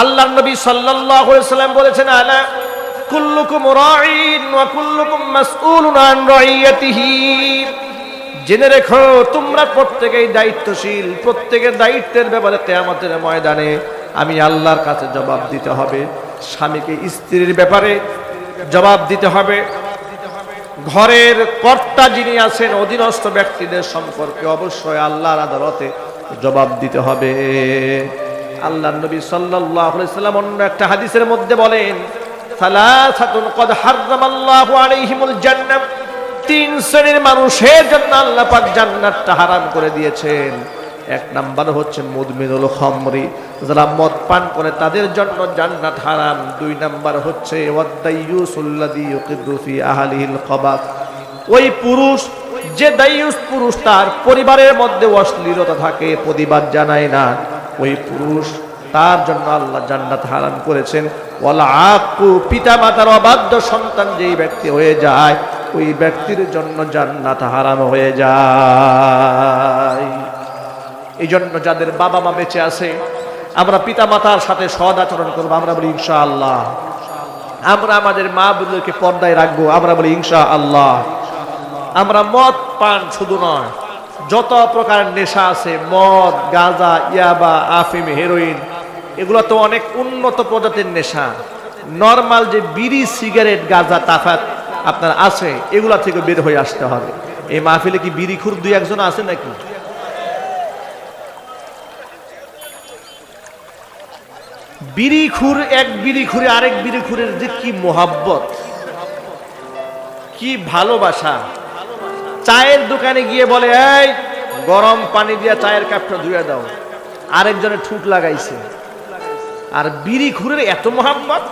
আল্লাহর নবী সাল্লাল্লাহু আলাইহি ওয়াসাল্লাম বলেছেন, আলা কুল্লুকুম রাঈন ওয়া কুল্লুকুম মাসউলুন আন রাইয়াতিহি। জেনে রেখো তোমরা প্রত্যেকেই দায়িত্বশীল, প্রত্যেকের দায়িত্বের ব্যাপারে কিয়ামতের ময়দানে আমি আল্লাহর কাছে জবাব দিতে হবে। স্বামীকে স্ত্রীর ব্যাপারে জবাব দিতে হবে, ঘরের কর্তা যিনি আছেন অধীনস্থ ব্যক্তিদের সম্পর্কে অবশ্যই আল্লাহর আদালতে জবাব দিতে হবে। আল্লাহর নবী সাল্লাল্লাহু আলাইহি ওয়াসাল্লাম অন্য একটা হাদিসের মধ্যে বলেন, সালাসাতুন কদ হারামাল্লাহু আলাইহিমুল জান্নাহ, তিন শ্রেণীর মানুষের জন্য আল্লাহ পাক জান্নাতটা হারাম করে দিয়েছেন। এক নাম্বার হচ্ছে মুদমিনুল খামরি, যারা মদ পান করে তাদের জন্য জান্নাত হারাম। দুই নাম্বার হচ্ছে ওয়াদাইয়ুসুল্লাযী ইউকিদু ফি আহলিহিল খাবাস, ওই পুরুষ যে দাইয়ুস পুরুষ, তার পরিবারের মধ্যে অশ্লীলতা থাকে, প্রতিবাদ জানায় না, ওই পুরুষ তার জন্য আল্লাহ জান্নাত হারাম করেছেন। ওয়াল আকু, পিতা মাতার অবাধ্য সন্তান যেই ব্যক্তি হয়ে যায় ওই ব্যক্তির জন্য জান্নাত হারাম হয়ে যায়। এই জন্য যাদের বাবা মা বেঁচে আছে আমরা পিতা মাতার সাথে সৎ আচরণ করবো, আমরা বলি ইনশাআল্লাহ। আমরা আমাদের মা বোনদেরকে পর্দায় রাখবো, আমরা বলি ইনশাআল্লাহ। আমরা মদ পান শুধু নয়, যত প্রকার নেশা আছে, মদ, গাঁজা, ইয়াবা, আফিম, হেরোইন, এগুলো তো অনেক উন্নত প্রজাতির নেশা। নরমাল যে বিড়ি, সিগারেট, গাঁজা, তাফাত আপনার আছে, এগুলা থেকে বের হয়ে আসতে হবে। এই মাহফিলে কি বিড়িখুর দুই একজন আছে নাকি? বিড়িখুর এক বিড়িখুরে আরেক বিড়িখুরের যে কি মোহাব্বত, কি ভালোবাসা। চায়ের দোকানে গিয়ে বলে, এই গরম পানি দিয়ে চায়ের কাপটা ধুয়ে দাও, আরেকজনের ঠুট লাগাইছে। আর বিড়িখুরের এত মোহাব্বত,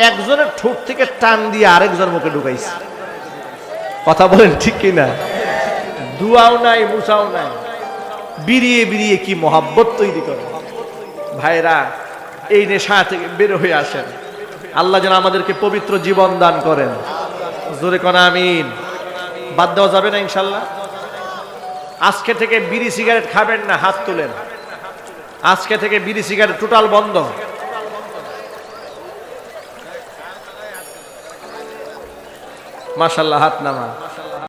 একজনের ঠোঁট থেকে টান দিয়ে আরেকজনের মুখে ঢুকাইছে। কথা বলেন ঠিক কিনা? দুয়াও নাই, মুসাও নাই, বিড়িয়ে বিড়িয়ে কি মোহাব্বত তৈরি করে। ভাইরা, এই নেশা থেকে বের হয়ে আসেন। আল্লাহ যেন আমাদেরকে পবিত্র জীবন দান করেন। জোরে কোন আমিন। বাদ দেওয়া যাবে না ইনশাল্লাহ। আজকে থেকে বিড়ি সিগারেট খাবেন না, হাত তুলেন। আজকে থেকে বিড়ি সিগারেট টোটাল বন্ধ। মাশাআল্লাহ, হাত নামান।